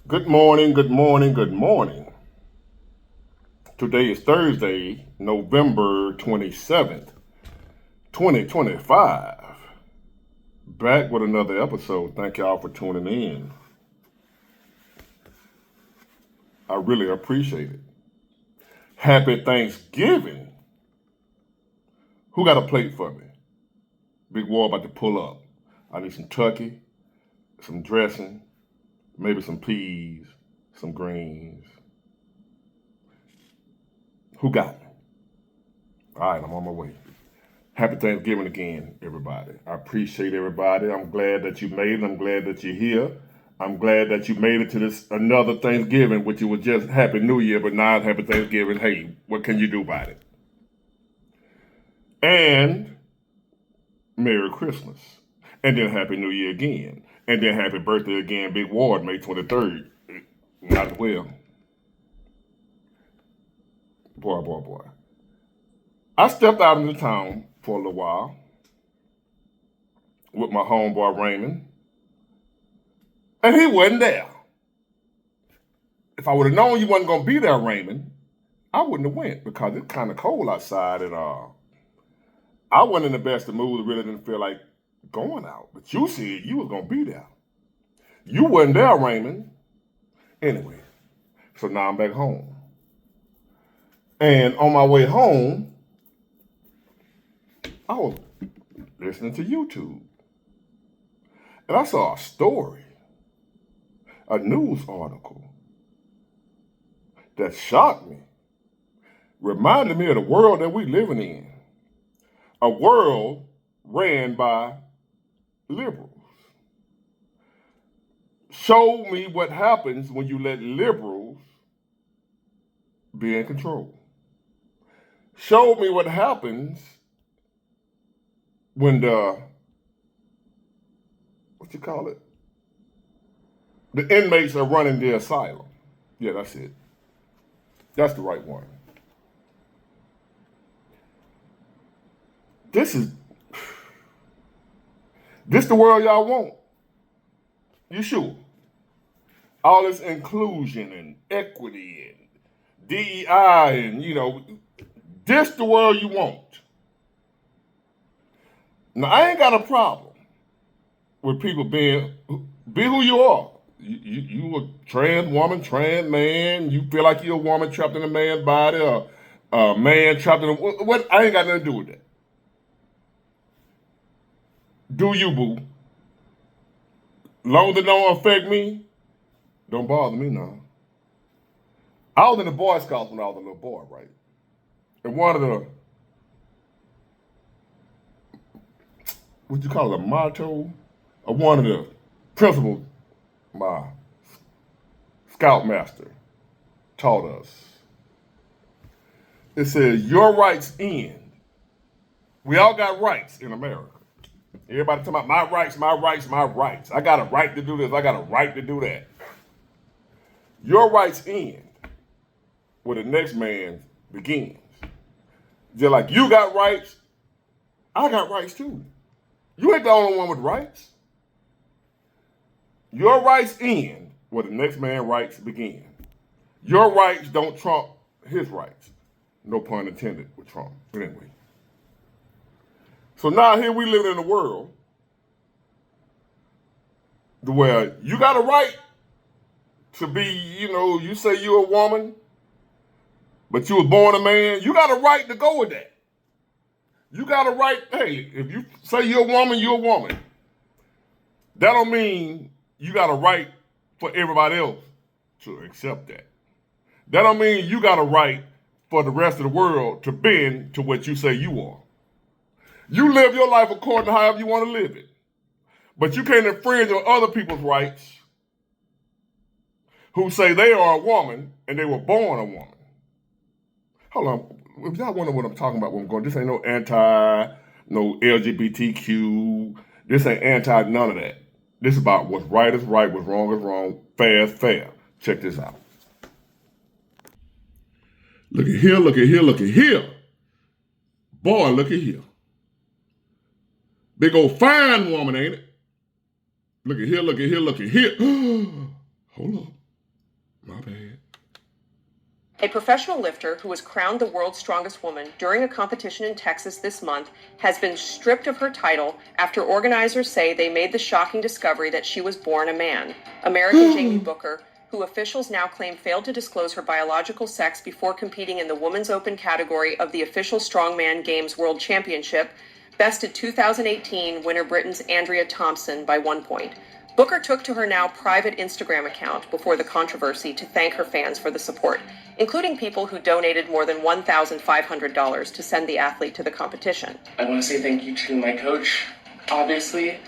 Good morning, good morning, good morning. Today is Thursday, November 27th, 2025. Back with another episode. Thank y'all for tuning in. I really appreciate it. Happy Thanksgiving. Who got a plate for me? Big War about to pull up. I need some turkey, some dressing, maybe some peas, some greens. Who got me? All right, I'm on my way. Happy Thanksgiving again, everybody. I appreciate everybody. I'm glad that you made it. I'm glad that you're here. I'm glad that you made it to this another Thanksgiving, which it was just Happy New Year, but now it's Happy Thanksgiving. Hey, what can you do about it? And Merry Christmas. And then Happy New Year again. And then Happy Birthday again, Big Ward, May 23rd. Not well. Boy. I stepped out into town for a little while with my homeboy Raymond, and he wasn't there. If I would have known you wasn't gonna be there, Raymond, I wouldn't have went because it's kind of cold outside, and I wasn't in the best of mood. Really didn't feel like going out. But you said you was gonna be there. You wasn't there, Raymond. Anyway, so now I'm back home, and on my way home, I was listening to YouTube, and I saw a story, a news article that shocked me, reminded me of the world that we living in. A world ran by liberals. Show me what happens when you let liberals be in control. Show me what happens when the inmates are running the asylum. Yeah, that's it. That's the right one. This is the world y'all want. You sure? All this inclusion and equity and DEI and this the world you want. Now I ain't got a problem with people be who you are. You a trans woman, trans man. You feel like you're a woman trapped in a man's body, or a man trapped in what? I ain't got nothing to do with that. Do you, boo? Long as it don't affect me, don't bother me now. I was in the Boy Scouts when I was a little boy, right? And one of the what you call it, a motto, or one of the principles my scoutmaster taught us. It says, your rights end. We all got rights in America. Everybody talking about my rights, my rights, my rights. I got a right to do this. I got a right to do that. Your rights end where the next man begins. Just like you got rights, I got rights too. You ain't the only one with rights. Your rights end where the next man's rights begin. Your rights don't trump his rights. No pun intended with Trump. But anyway. So now here we live in a world where you got a right to be, you say you're a woman, but you was born a man. You got a right to go with that. You got a right, hey, if you say you're a woman, you're a woman. That don't mean you got a right for everybody else to accept that. That don't mean you got a right for the rest of the world to bend to what you say you are. You live your life according to however you want to live it. But you can't infringe on other people's rights who say they are a woman and they were born a woman. Hold on. If y'all wonder what I'm talking about, where I'm going, this ain't no LGBTQ. This ain't anti none of that. This is about what's right is right, what's wrong is wrong, fair is fair. Check this out. Look at here, look at here, look at here. Boy, look at here. Big old fine woman, ain't it? Look at here, look at here, look at here. Hold on. My bad. A professional lifter who was crowned the world's strongest woman during a competition in Texas this month has been stripped of her title after organizers say they made the shocking discovery that she was born a man. American Jamie Booker, who officials now claim failed to disclose her biological sex before competing in the women's open category of the official Strongman Games World Championship, bested 2018 winner Britain's Andrea Thompson by 1 point. Booker took to her now private Instagram account before the controversy to thank her fans for the support, including people who donated more than $1,500 to send the athlete to the competition. I want to say thank you to my coach, obviously,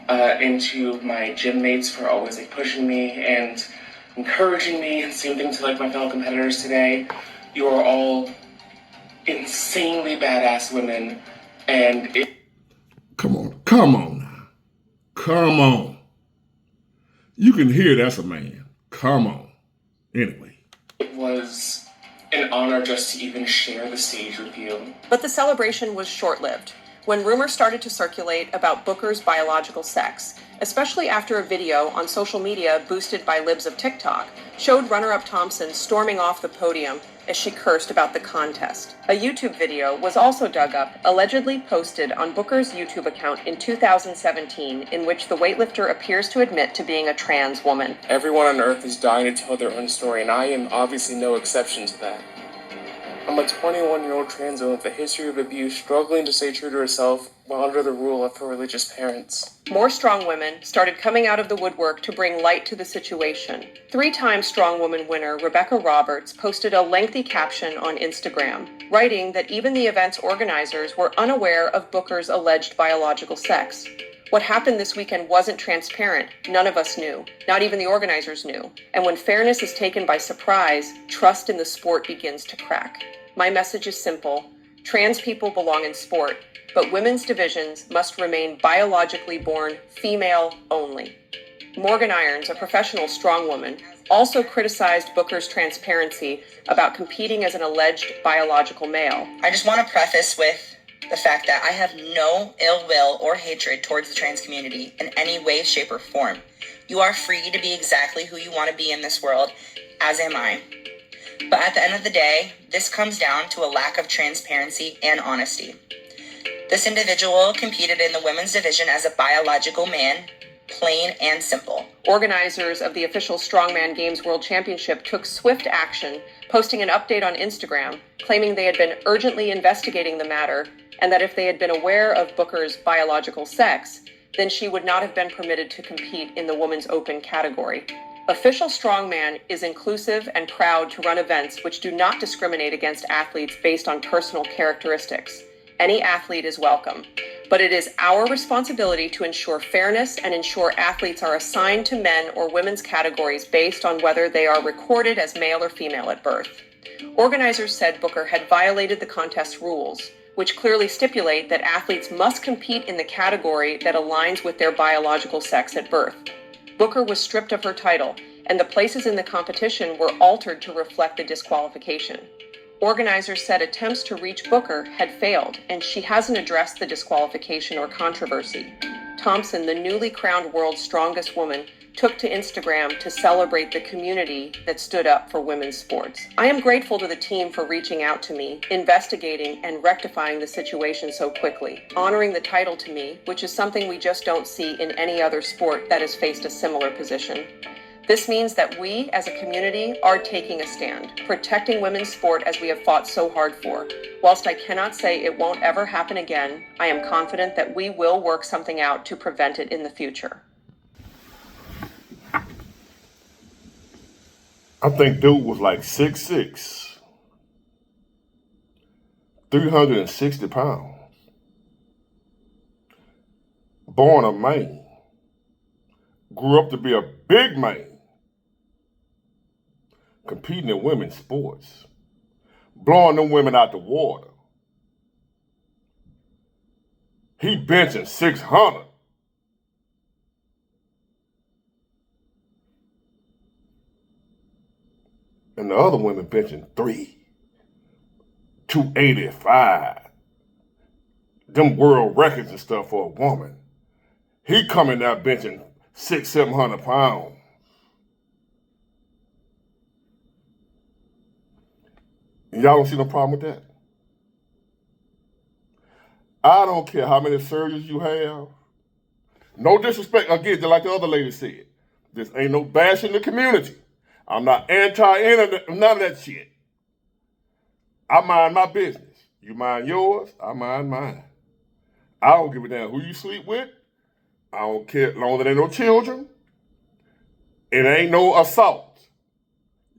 and to my gym mates for always pushing me and encouraging me, and same thing to my fellow competitors today. You are all insanely badass women, and Come on now. Come on. You can hear that's a man. Come on. Anyway. It was an honor just to even share the stage with you. But the celebration was short-lived when rumors started to circulate about Booker's biological sex, especially after a video on social media boosted by libs of TikTok showed runner-up Thompson storming off the podium as she cursed about the contest. A YouTube video was also dug up, allegedly posted on Booker's YouTube account in 2017, in which the weightlifter appears to admit to being a trans woman. Everyone on earth is dying to tell their own story, and I am obviously no exception to that. I'm a 21-year-old trans woman with a history of abuse, struggling to stay true to herself while under the rule of her religious parents. More strong women started coming out of the woodwork to bring light to the situation. 3-time Strong Woman winner Rebecca Roberts posted a lengthy caption on Instagram, writing that even the event's organizers were unaware of Booker's alleged biological sex. What happened this weekend wasn't transparent. None of us knew. Not even the organizers knew. And when fairness is taken by surprise, trust in the sport begins to crack. My message is simple. Trans people belong in sport, but women's divisions must remain biologically born female only. Morgan Irons, a professional strongwoman, also criticized Booker's transparency about competing as an alleged biological male. I just want to preface with the fact that I have no ill will or hatred towards the trans community in any way, shape, or form. You are free to be exactly who you want to be in this world, as am I. But at the end of the day, this comes down to a lack of transparency and honesty. This individual competed in the women's division as a biological man, plain and simple. Organizers of the official Strongman Games World Championship took swift action, posting an update on Instagram, claiming they had been urgently investigating the matter and that if they had been aware of Booker's biological sex, then she would not have been permitted to compete in the women's open category. Official Strongman is inclusive and proud to run events which do not discriminate against athletes based on personal characteristics. Any athlete is welcome, but it is our responsibility to ensure fairness and ensure athletes are assigned to men or women's categories based on whether they are recorded as male or female at birth. Organizers said Booker had violated the contest rules, which clearly stipulate that athletes must compete in the category that aligns with their biological sex at birth. Booker was stripped of her title, and the places in the competition were altered to reflect the disqualification. Organizers said attempts to reach Booker had failed, and she hasn't addressed the disqualification or controversy. Thompson, the newly crowned world's strongest woman, took to Instagram to celebrate the community that stood up for women's sports. I am grateful to the team for reaching out to me, investigating and rectifying the situation so quickly, honoring the title to me, which is something we just don't see in any other sport that has faced a similar position. This means that we, as a community, are taking a stand, protecting women's sport as we have fought so hard for. Whilst I cannot say it won't ever happen again, I am confident that we will work something out to prevent it in the future. I think dude was like 6'6", 360 pounds. Born a man. Grew up to be a big man. Competing in women's sports. Blowing them women out the water. He benching 600. And the other women benching 285. Them world records and stuff for a woman. He coming out benching 600-700 pounds. And y'all don't see no problem with that? I don't care how many surgeries you have. No disrespect, again, just like the other lady said. This ain't no bashing the community. I'm not anti-internet, none of that shit. I mind my business. You mind yours, I mind mine. I don't give a damn who you sleep with. I don't care as long as there ain't no children. It ain't no assault.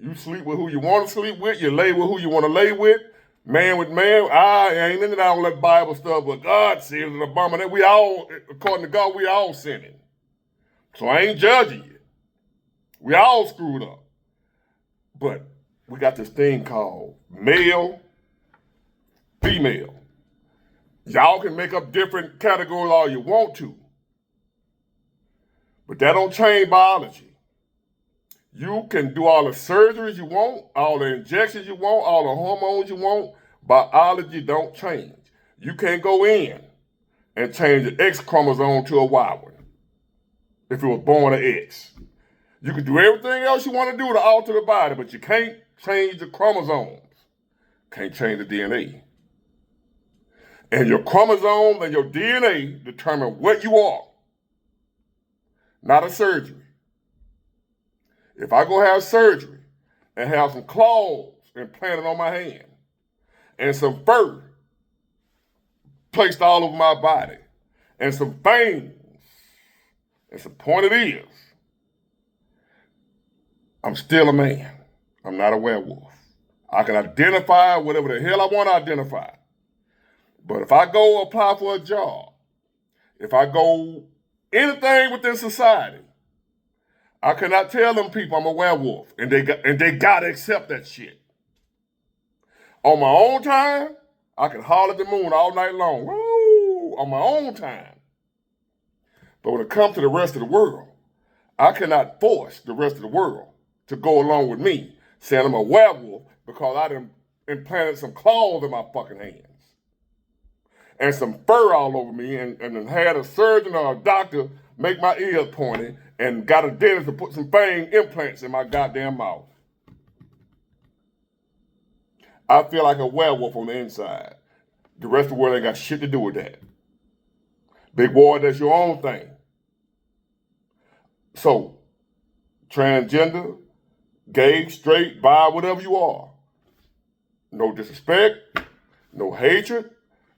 You sleep with who you want to sleep with. You lay with who you want to lay with. Man with man. I ain't into all that Bible stuff, but God says it's an abomination. We all, according to God, we all sinning. So I ain't judging you. We all screwed up. But we got this thing called male, female. Y'all can make up different categories all you want to. But that don't change biology. You can do all the surgeries you want, all the injections you want, all the hormones you want. Biology don't change. You can't go in and change the X chromosome to a Y one if it was born an X. You can do everything else you want to do to alter the body, but you can't change the chromosomes. Can't change the DNA. And your chromosomes and your DNA determine what you are, not a surgery. If I go have surgery and have some claws implanted on my hand and some fur placed all over my body and some fangs and some pointed ears, I'm still a man. I'm not a werewolf. I can identify whatever the hell I want to identify. But if I go apply for a job, if I go anything within society, I cannot tell them people I'm a werewolf, and they gotta accept that shit. On my own time, I can holler at the moon all night long. Woo! On my own time. But when it comes to the rest of the world, I cannot force the rest of the world to go along with me saying I'm a werewolf because I done implanted some claws in my fucking hands and some fur all over me and had a surgeon or a doctor make my ears pointy and got a dentist to put some fang implants in my goddamn mouth. I feel like a werewolf on the inside. The rest of the world ain't got shit to do with that. Big boy, that's your own thing. So, transgender, gay, straight, bi, whatever you are, no disrespect, no hatred.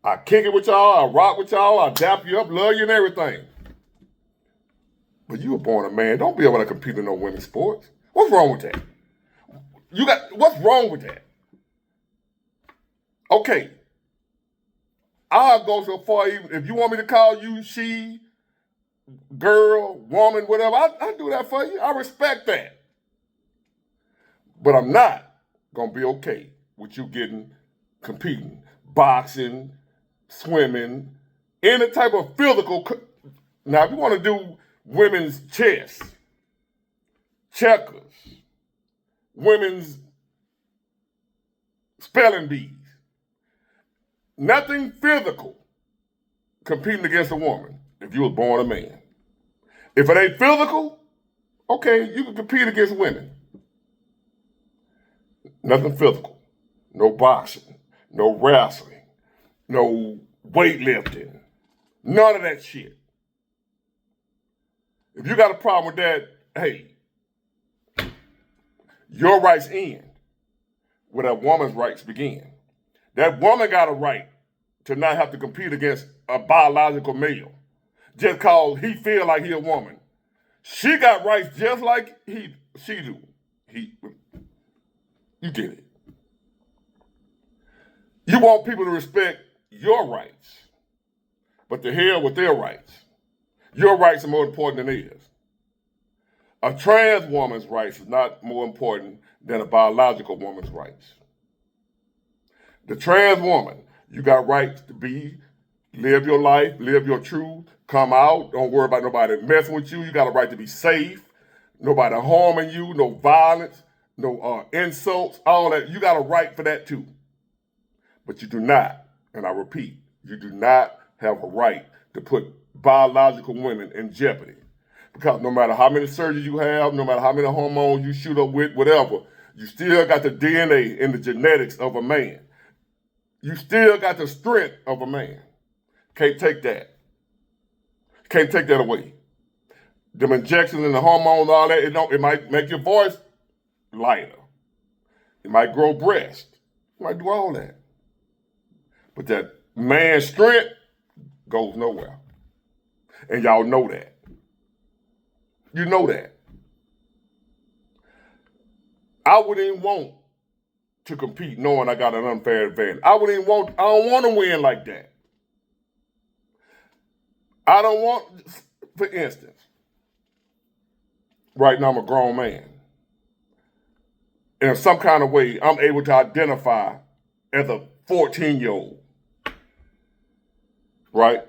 I kick it with y'all, I rock with y'all, I dap you up, love you and everything. But you were born a man. Don't be able to compete in no women's sports. What's wrong with that? What's wrong with that? Okay. I'll go so far, even if you want me to call you she, girl, woman, whatever, I do that for you. I respect that. But I'm not going to be okay with you competing, boxing, swimming, any type of physical. Now, if you want to do women's chess, checkers, women's spelling bees, nothing physical competing against a woman if you was born a man. If it ain't physical, okay, you can compete against women. Nothing physical. No boxing, no wrestling, no weightlifting, none of that shit. If you got a problem with that, hey, your rights end where that woman's rights begin. That woman got a right to not have to compete against a biological male just cause he feel like he a woman. She got rights just like she do. You get it. You want people to respect your rights, but to hell with their rights. Your rights are more important than theirs. A trans woman's rights is not more important than a biological woman's rights. The trans woman, you got rights to live your life, live your truth, come out, don't worry about nobody messing with you. You got a right to be safe, nobody harming you, no violence, no insults, all that. You got a right for that too. But you do not, and I repeat, you do not have a right to put biological women in jeopardy. Because no matter how many surgeries you have, no matter how many hormones you shoot up with, whatever, You still got the DNA and the genetics of a man. You still got the strength of a man. Can't take that. Can't take that away. Them injections and the hormones, all that, it might make your voice lighter. It might grow breast. It might do all that. But that man's strength goes nowhere. And y'all know that. You know that. I wouldn't even want to compete knowing I got an unfair advantage. I don't want to win like that. I don't want, for instance, right now I'm a grown man. In some kind of way, I'm able to identify as a 14-year-old. Right?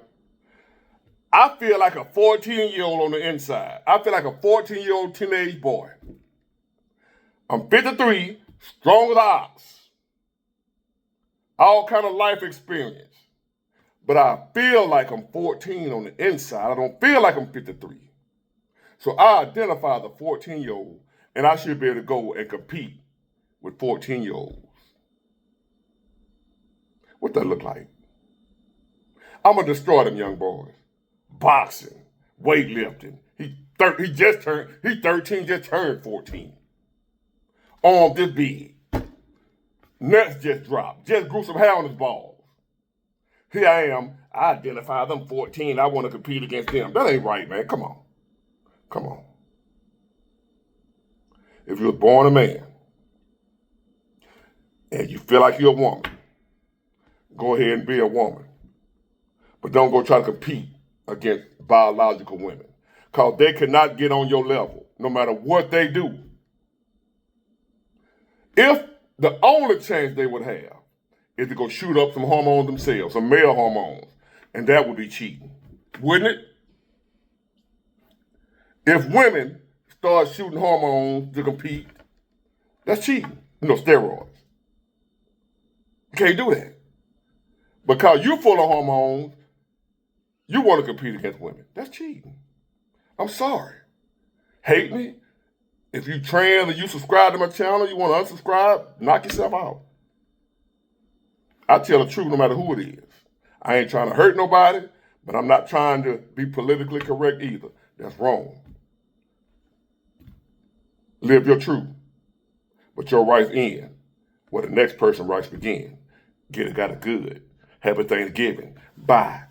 I feel like a 14-year-old on the inside. I feel like a 14-year-old teenage boy. I'm 53, strong as ox. All kind of life experience. But I feel like I'm 14 on the inside. I don't feel like I'm 53. So I identify as a 14-year-old, and I should be able to go and compete with 14-year-olds. What that look like? I'm going to destroy them young boys. Boxing, weightlifting. He 13, just turned 14. Arm this big. Nuts just dropped. Just grew some hair on his balls. Here I am. I identify them 14. I want to compete against them. That ain't right, man. Come on. Come on. If you were born a man and you feel like you're a woman, go ahead and be a woman. But don't go try to compete against biological women, because they cannot get on your level no matter what they do. If the only chance they would have is to go shoot up some hormones themselves, some male hormones, and that would be cheating, wouldn't it? If women start shooting hormones to compete, that's cheating. Steroids. You can't do that. Because you're full of hormones, you want to compete against women. That's cheating. I'm sorry. Hate me? If you trans and you subscribe to my channel, you want to unsubscribe, knock yourself out. I tell the truth no matter who it is. I ain't trying to hurt nobody, but I'm not trying to be politically correct either. That's wrong. Live your truth. But your rights end where the next person's rights begin. Get it, got it good. Happy Thanksgiving. Bye.